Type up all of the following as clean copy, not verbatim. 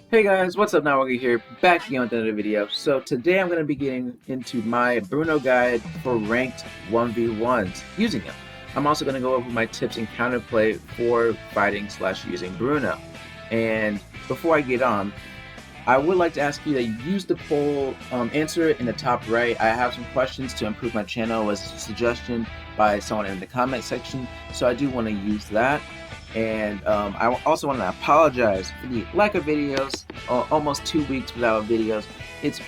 Hey guys, what's up? Now we're here back again with another video. So today I'm going to be getting into my Bruno guide for ranked 1v1s using him. I'm also going to go over my tips in counterplay for fighting / using Bruno. And before I get on, I would like to ask you that you use the poll, answer it in the top right. I have some questions to improve my channel as a suggestion by someone in the comment section, so I do want to use that. And I also want to apologize for the lack of videos, almost 2 weeks without videos. It's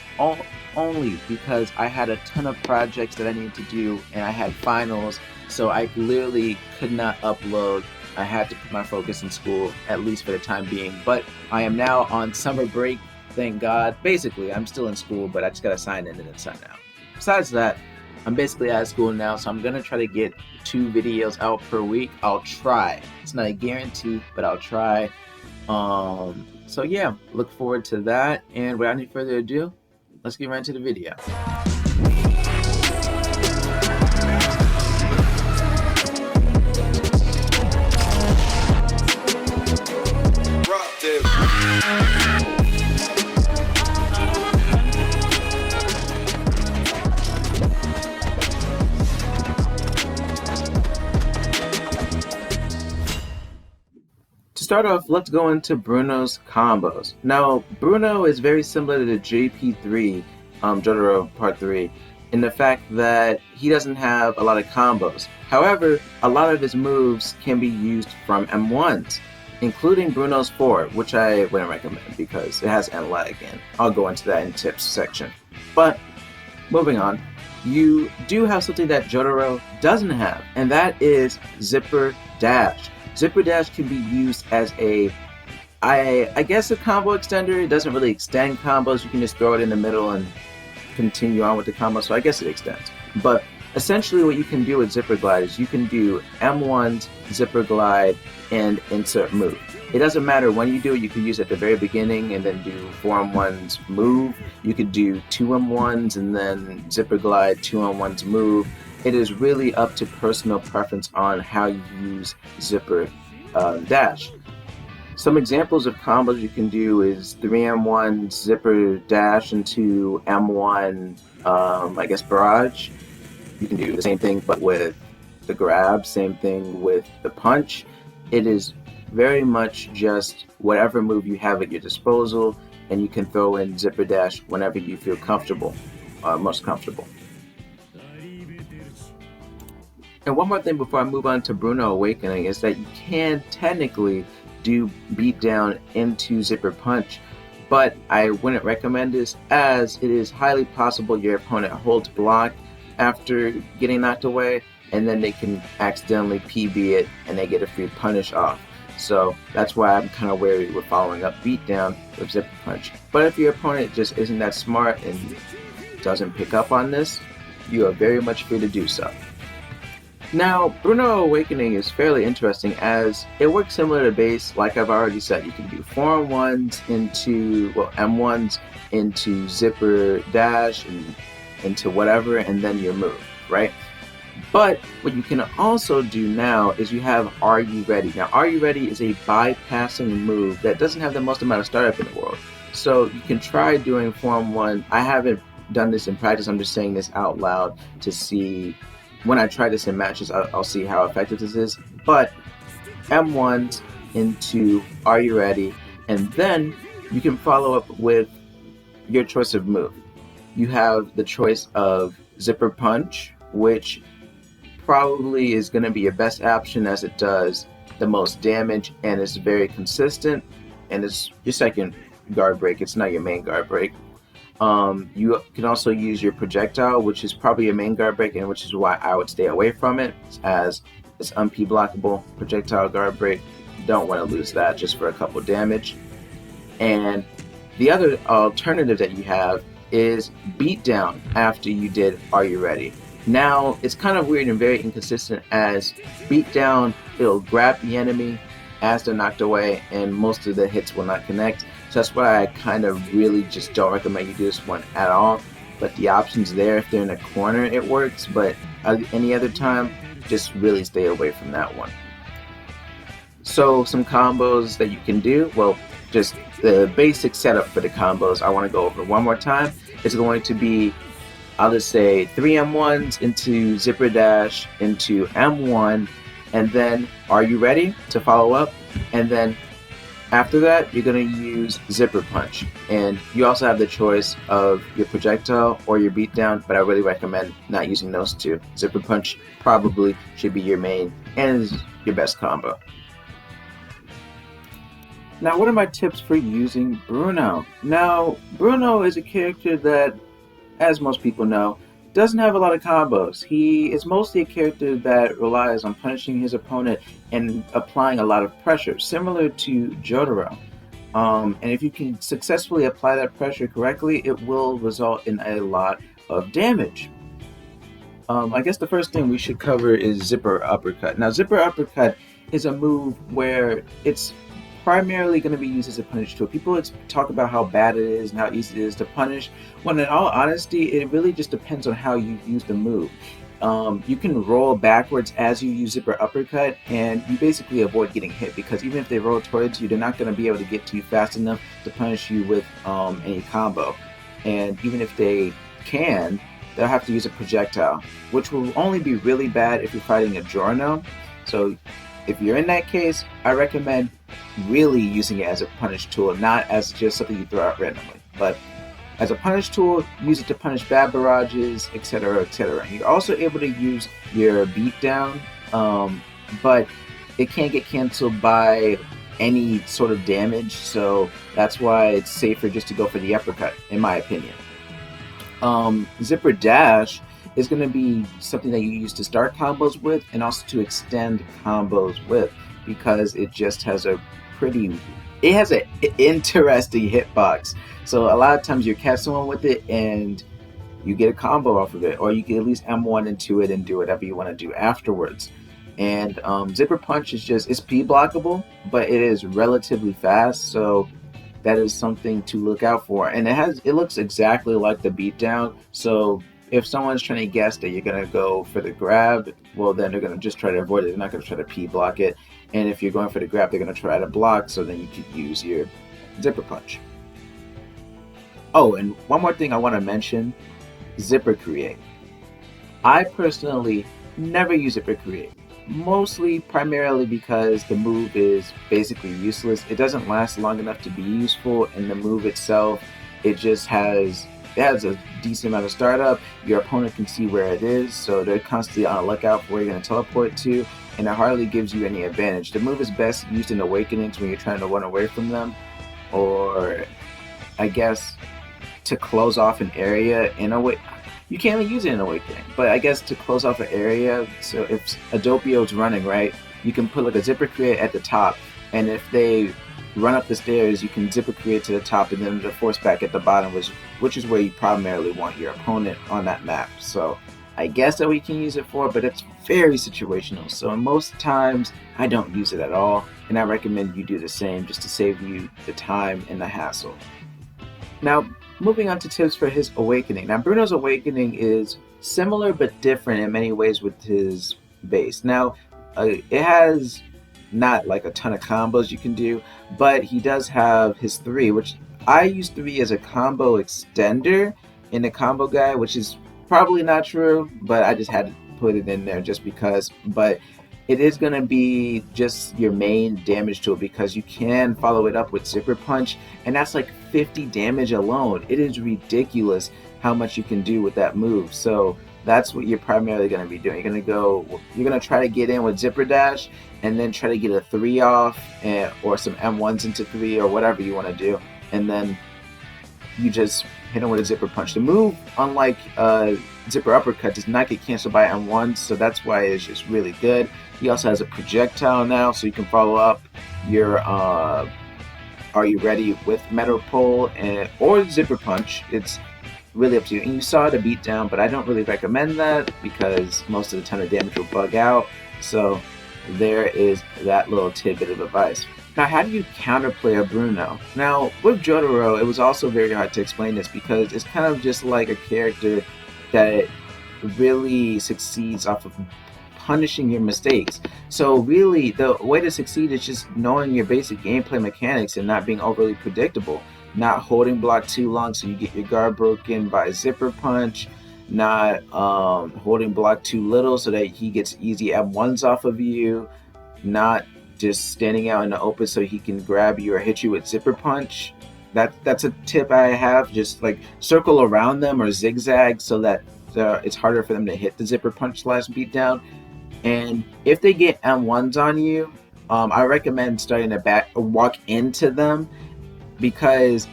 only because I had a ton of projects that I needed to do and I had finals, so I literally could not upload. I had to put my focus in school, at least for the time being. But I am now on summer break, thank God. Basically, I'm still in school, but I just got to sign in and then sign out. Besides that, I'm basically out of school now, so I'm going to try to get 2 videos out per week. I'll try. It's not a guarantee, but I'll try. So yeah, look forward to that. And without any further ado, let's get right into the video. To start off, let's go into Bruno's combos. Now, Bruno is very similar to the JP3, Jotaro Part 3, in the fact that he doesn't have a lot of combos. However, a lot of his moves can be used from M1s, including Bruno's 4, which I wouldn't recommend because it has end lag, and I'll go into that in tips section. But, moving on, you do have something that Jotaro doesn't have, and that is Zipper Dash. Zipper Dash can be used as I guess a combo extender. It doesn't really extend combos. You can just throw it in the middle and continue on with the combo, so I guess it extends. But essentially what you can do with Zipper Glide is you can do M1s, Zipper Glide, and insert move. It doesn't matter when you do it. You can use it at the very beginning and then do 4 M1s move. You could do 2 M1s and then Zipper Glide, 2 M1s move. It is really up to personal preference on how you use Zipper Dash. Some examples of combos you can do is 3 M1 Zipper Dash into M1, I guess, Barrage. You can do the same thing but with the grab, same thing with the punch. It is very much just whatever move you have at your disposal, and you can throw in Zipper Dash whenever you feel comfortable, most comfortable. And one more thing before I move on to Bruno Awakening is that you can technically do beatdown into Zipper Punch, but I wouldn't recommend this as it is highly possible your opponent holds block after getting knocked away, and then they can accidentally PB it and they get a free punish off. So that's why I'm kind of wary with following up beatdown with Zipper Punch. But if your opponent just isn't that smart and doesn't pick up on this, you are very much free to do so. Now, Bruno Awakening is fairly interesting as it works similar to base. Like I've already said, you can do 4 M1s into, well, M1s into Zipper Dash and into whatever, and then your move, right? But what you can also do now is you have Are You Ready? Now, Are You Ready is a bypassing move that doesn't have the most amount of startup in the world. So you can try doing 4 M1. I haven't done this in practice. I'm just saying this out loud to see. When I try this in matches, I'll see how effective this is. But M1s into Are You Ready? And then you can follow up with your choice of move. You have the choice of Zipper Punch, which probably is going to be your best option as it does the most damage and is very consistent. And it's your second guard break. It's not your main guard break. You can also use your projectile, which is probably your main guard break, and which is why I would stay away from it, as it's unp-blockable projectile guard break. Don't want to lose that just for a couple damage. And the other alternative that you have is beatdown after you did Are You Ready? Now, it's kind of weird and very inconsistent as beatdown, it'll grab the enemy as they're knocked away, and most of the hits will not connect. So that's why I kind of really just don't recommend you do this one at all. But the option's there. If they're in a corner, it works. But any other time, just really stay away from that one. So some combos that you can do. Well, just the basic setup for the combos I want to go over one more time. It's going to be, I'll just say 3 M1s into zipper dash into M1, and then are you ready to follow up? And then after that, you're going to use zipper punch. And you also have the choice of your projectile or your beatdown, but I really recommend not using those two. Zipper punch probably should be your main and is your best combo. Now, what are my tips for using Bruno? Now, Bruno is a character that, as most people know, doesn't have a lot of combos. He is mostly a character that relies on punishing his opponent and applying a lot of pressure, similar to Jotaro. And if you can successfully apply that pressure correctly, it will result in a lot of damage. I guess the first thing we should cover is Zipper Uppercut. Now, Zipper Uppercut is a move where it's primarily going to be used as a punish tool. People talk about how bad it is and how easy it is to punish, when in all honesty, it really just depends on how you use the move. You can roll backwards as you use Zipper Uppercut, and you basically avoid getting hit, because even if they roll towards you, they're not going to be able to get to you fast enough to punish you with any combo. And even if they can, they'll have to use a projectile, which will only be really bad if you're fighting a Giorno. So if you're in that case, I recommend really using it as a punish tool, not as just something you throw out randomly. But as a punish tool, use it to punish bad barrages, etc., etc. You're also able to use your beatdown, but it can't get canceled by any sort of damage, so that's why it's safer just to go for the uppercut, in my opinion. Zipper dash is going to be something that you use to start combos with and also to extend combos with, because it just has an interesting hitbox. So a lot of times you catch someone with it and you get a combo off of it, or you can at least M1 into it and do whatever you want to do afterwards. And Zipper Punch is it's P blockable, but it is relatively fast, so that is something to look out for. And it looks exactly like the beatdown, so if someone's trying to guess that you're going to go for the grab, well, then they're going to just try to avoid it. They're not going to try to P block it. And if you're going for the grab, they're going to try to block, so then you could use your Zipper Punch. Oh, and one more thing I want to mention, Zipper Create. I personally never use Zipper Create, mostly primarily because the move is basically useless. It doesn't last long enough to be useful, and the move itself, it has a decent amount of startup. Your opponent can see where it is, so they're constantly on the lookout for where you're going to teleport to, and it hardly gives you any advantage. The move is best used in Awakenings when you're trying to run away from them, or I guess to close off an area in a way. You can't really use it in Awakening, but I guess to close off an area, so if a Doppio's running, right, you can put like a Zipper Create at the top, and if they run up the stairs, you can Zipper Create to the top and then the force back at the bottom, which is where you primarily want your opponent on that map. So I guess that we can use it for, but it's very situational. So most times I don't use it at all, and I recommend you do the same just to save you the time and the hassle. Now, moving on to tips for his Awakening. Now, Bruno's Awakening is similar but different in many ways with his base. Now, it has not like a ton of combos you can do, but he does have his 3, which I use 3 as a combo extender in the combo guide, which is probably not true, but I just had to put it in there just because. But it is going to be just your main damage tool, because you can follow it up with Zipper Punch, and that's like 50 damage alone. It is ridiculous how much you can do with that move. So that's what you're primarily going to be doing. You're going to try to get in with Zipper Dash and then try to get a 3 off, or some M1s into 3, or whatever you want to do. And then you just hit him with a Zipper Punch. The move, unlike Zipper Uppercut, does not get canceled by M1, so that's why it's just really good. He also has a projectile now, so you can follow up your Are You Ready with Metal Pole or Zipper Punch. It's really up to you. And you saw the beatdown, but I don't really recommend that because most of the time the damage will bug out. So there is that little tidbit of advice. Now, how do you counterplay a Bruno? Now, with Jotaro, it was also very hard to explain this because it's kind of just like a character that really succeeds off of punishing your mistakes. So really, the way to succeed is just knowing your basic gameplay mechanics and not being overly predictable. Not holding block too long so you get your guard broken by a zipper punch. Not holding block too little so that he gets easy M1s off of you. Not just standing out in the open so he can grab you or hit you with zipper punch. That's a tip I have. Just like circle around them or zigzag so that it's harder for them to hit the zipper punch slash beatdown. And if they get M1s on you, I recommend starting to walk into them, because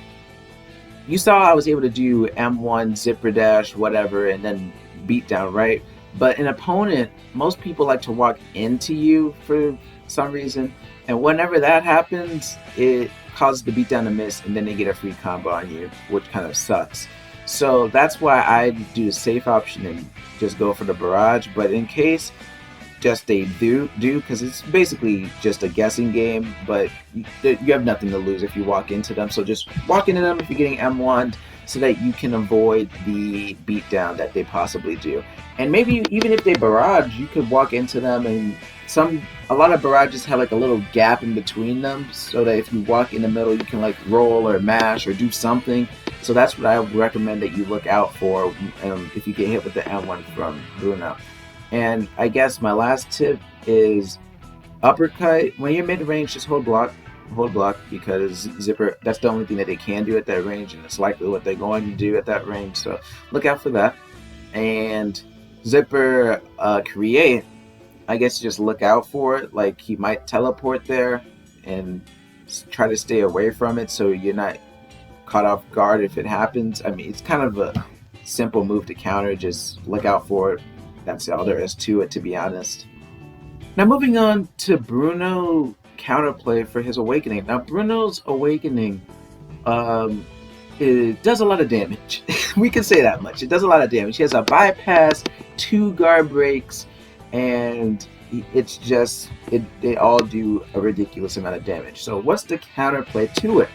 you saw I was able to do M1, zipper dash, whatever, and then beatdown, right? But an opponent, most people like to walk into you for some reason, and whenever that happens, it causes the beatdown to miss, and then they get a free combo on you, which kind of sucks. So that's why I do the safe option and just go for the barrage. But in case just they do because it's basically just a guessing game, but you have nothing to lose if you walk into them. So just walk into them if you're getting M1 so that you can avoid the beatdown that they possibly do. And maybe even if they barrage, you could walk into them, and a lot of barrages have like a little gap in between them, so that if you walk in the middle, you can like roll or mash or do something. So that's what I would recommend that you look out for if you get hit with the M1 from Bruno. And I guess my last tip is uppercut. When you're mid-range, just hold block, because zipper, that's the only thing that they can do at that range, and it's likely what they're going to do at that range. So look out for that. And zipper create, I guess just look out for it. Like he might teleport there, and try to stay away from it so you're not caught off guard if it happens. I mean, it's kind of a simple move to counter. Just look out for it. That's all there is to it, to be honest. Now moving on to Bruno counterplay for his awakening. Now Bruno's awakening, it does a lot of damage. We can say that much. It does a lot of damage. He has a bypass, 2 guard breaks, and it's just they all do a ridiculous amount of damage. So what's the counterplay to it?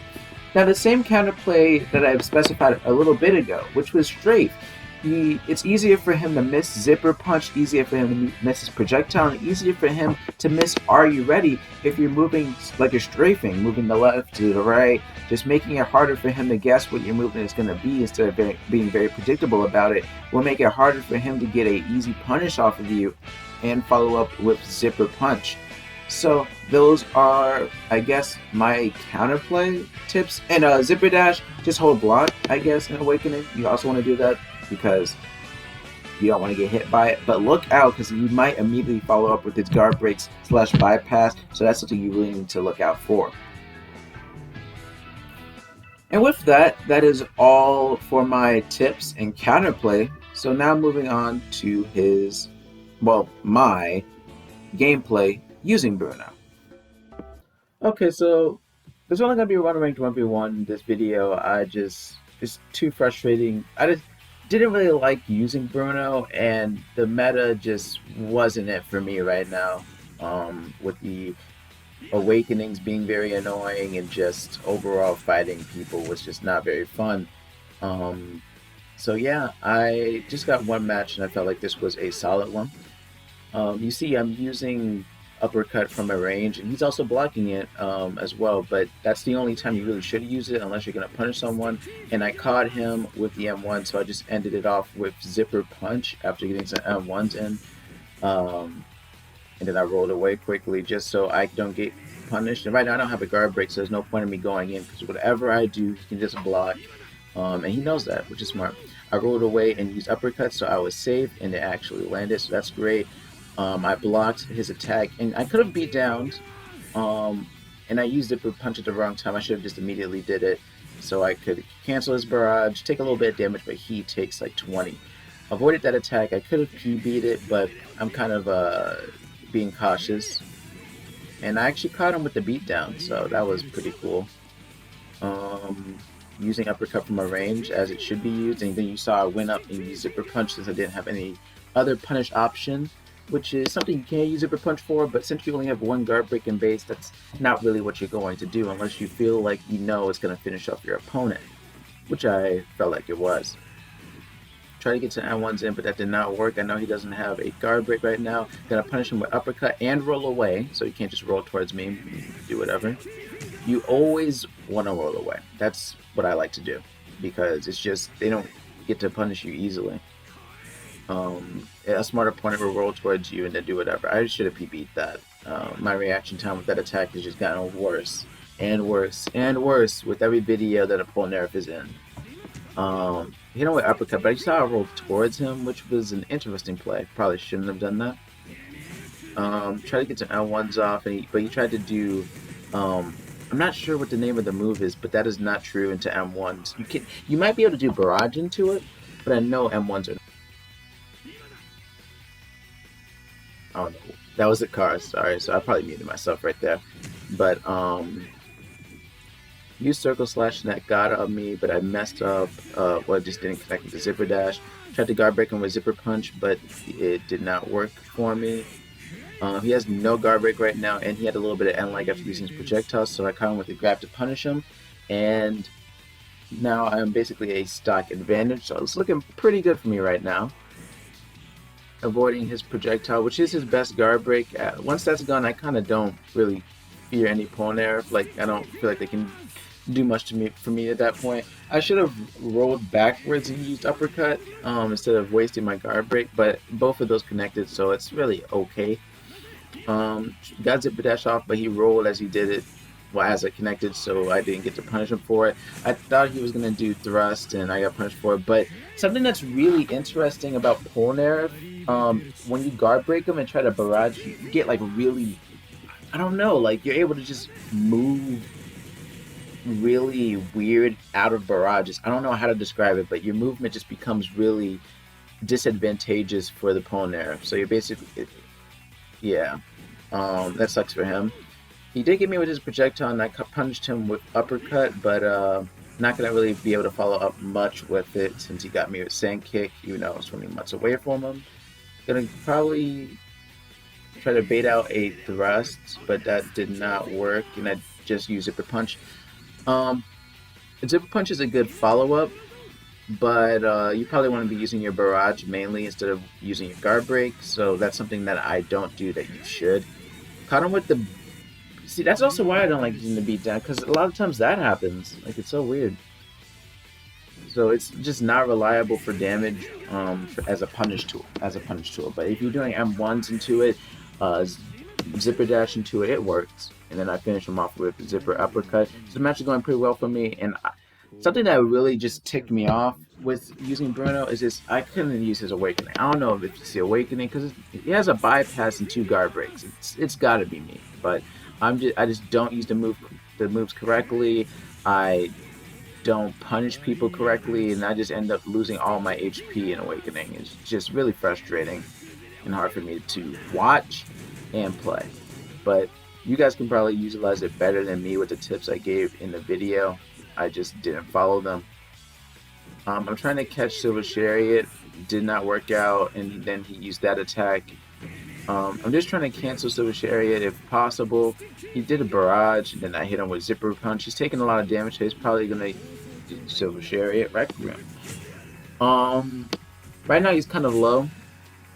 Now the same counterplay that I've specified a little bit ago, which was strafe. It's easier for him to miss zipper punch, easier for him to miss his projectile, and easier for him to miss Are You Ready if you're moving like you're strafing, moving the left to the right, just making it harder for him to guess what your movement is going to be instead of being very predictable about it. Will make it harder for him to get an easy punish off of you and follow up with zipper punch. So those are, I guess, my counterplay tips. And zipper dash, just hold block, I guess, in Awakening. You also want to do that because you don't want to get hit by it. But look out, because you might immediately follow up with its guard breaks / bypass. So that's something you really need to look out for. And with that, that is all for my tips and counterplay. So now moving on to my gameplay using Bruno. Okay, so there's only going to be one ranked 1v1 in this video. It's too frustrating. I just didn't really like using Bruno, and the meta just wasn't it for me right now. With the awakenings being very annoying, and just overall fighting people was just not very fun. So yeah, I just got one match, and I felt like this was a solid one. You see, I'm using uppercut from a range, and he's also blocking it as well, but that's the only time you really should use it unless you're going to punish someone. And I caught him with the M1, so I just ended it off with zipper punch after getting some M1s in, and then I rolled away quickly just so I don't get punished. And right now I don't have a guard break, so there's no point in me going in, because whatever I do, he can just block, and he knows that, which is smart. I rolled away and used uppercut, so I was safe, and it actually landed, so that's great. I blocked his attack, and I could have beat down, and I used zipper punch at the wrong time. I should have just immediately did it, so I could cancel his barrage, take a little bit of damage, but he takes like 20. Avoided that attack. I could have P-beat it, but I'm kind of being cautious, and I actually caught him with the beatdown, so that was pretty cool. Using uppercut from a range as it should be used, and then you saw I went up and used zipper punch since I didn't have any other punish option, which is something you can use zipper punch for, but since you only have one guard break in base, that's not really what you're going to do unless you feel like you know it's going to finish off your opponent, which I felt like it was. Try to get to N1s in, but that did not work. I know he doesn't have a guard break right now. Gonna punish him with uppercut and roll away, so you can't just roll towards me, do whatever. You always want to roll away. That's what I like to do, because it's just, they don't get to punish you easily. A smart opponent will roll towards you and then do whatever. I should have PB'd that. My reaction time with that attack has just gotten worse and worse and worse with every video that a Polnareff is in. Hit him with uppercut, but I saw I rolled towards him, which was an interesting play. Probably shouldn't have done that. Try to get some L1s off, but he tried to do. I'm not sure what the name of the move is, but that is not true into M1s. You might be able to do barrage into it, but I know M1s are. Oh no, that was a car. Sorry, so I probably muted myself right there. But use circle slash, and that got on me, but I messed up. Well, it just didn't connect with the zipper dash. Tried to guard break him with zipper punch, but it did not work for me. He has no guard break right now, and he had a little bit of end lag after using his projectile, so I caught him with the grab to punish him. And now I'm basically a stock advantage, so it's looking pretty good for me right now. Avoiding his projectile, which is his best guard break. Once that's gone, I kind of don't really fear any Polnareff. Like, I don't feel like they can do much for me at that point. I should have rolled backwards and used uppercut instead of wasting my guard break, but both of those connected, so it's really okay. Got zipper dash off, but he rolled as he did it, well, as it connected, so I didn't get to punish him for it. I thought he was going to do thrust, and I got punished for it. But something that's really interesting about Polnareff, when you guard break him and try to barrage, you get like really, I don't know, like you're able to just move really weird out of barrages. I don't know how to describe it, but your movement just becomes really disadvantageous for the Polnareff. So you're basically, yeah, that sucks for him. He did get me with his projectile, and I punished him with uppercut, but not going to really be able to follow up much with it since he got me with sand kick, even though I was swimming much away from him. Going to probably try to bait out a thrust, but that did not work, and I just used zipper punch. Zipper punch is a good follow-up, but you probably want to be using your barrage mainly instead of using your guard break, so that's something that I don't do that you should. Caught him with the... See, that's also why I don't like using the beat down, because a lot of times that happens. Like, it's so weird. So it's just not reliable for damage as a punish tool. But if you're doing M1s into it, zipper dash into it, it works. And then I finish him off with zipper uppercut. So the match is going pretty well for me. And something that really just ticked me off with using Bruno is just I couldn't use his awakening. I don't know if it's the awakening, because he has a bypass and 2 guard breaks. It's got to be me. But I just don't use the moves correctly. I don't punish people correctly, and I just end up losing all my HP in Awakening. It's just really frustrating and hard for me to watch and play. But you guys can probably utilize it better than me with the tips I gave in the video. I just didn't follow them. I'm trying to catch Silver Chariot. Did not work out, and then he used that attack. I'm just trying to cancel Silver Chariot if possible. He did a barrage, and then I hit him with zipper punch. He's taking a lot of damage, so he's probably gonna do Silver Chariot Requiem. Right now he's kind of low,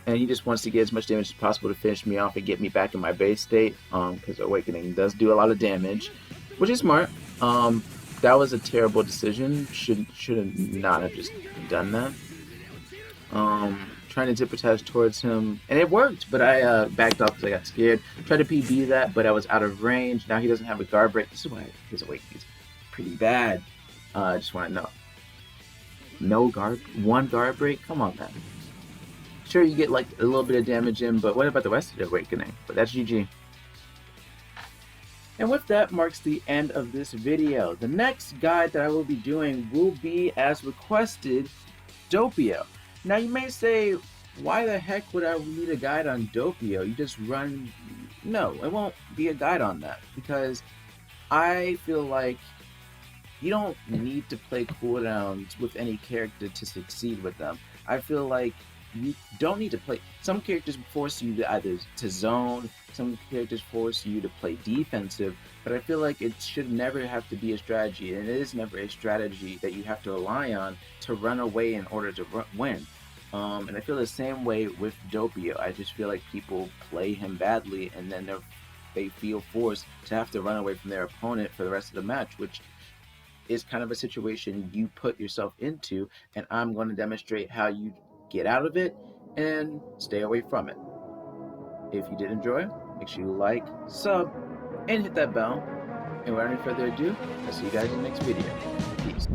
and he just wants to get as much damage as possible to finish me off and get me back in my base state. Because Awakening does do a lot of damage, which is smart. That was a terrible decision. Should not have just done that. Trying to zipper dash towards him, and it worked, but I backed off because I got scared. Tried to PB that, but I was out of range. Now he doesn't have a guard break. This is why his awakening is pretty bad. I just want to know. One guard break? Come on, man. Sure, you get like a little bit of damage in, but what about the rest of the awakening? But that's GG. And with that marks the end of this video. The next guide that I will be doing will be, as requested, Doppio. Now you may say, why the heck would I need a guide on Doppio? You just run... No, it won't be a guide on that, because I feel like you don't need to play cooldowns with any character to succeed with them. I feel like you don't need to play. Some characters force you to either to zone, some characters force you to play defensive, but I feel like it should never have to be a strategy, and it is never a strategy that you have to rely on to run away in order to win. And I feel the same way with Doppio. I just feel like people play him badly, and then they feel forced to have to run away from their opponent for the rest of the match, which is kind of a situation you put yourself into, and I'm going to demonstrate how you get out of it and stay away from it. If you did enjoy, make sure you like, sub, and hit that bell. And without any further ado, I'll see you guys in the next video. Peace.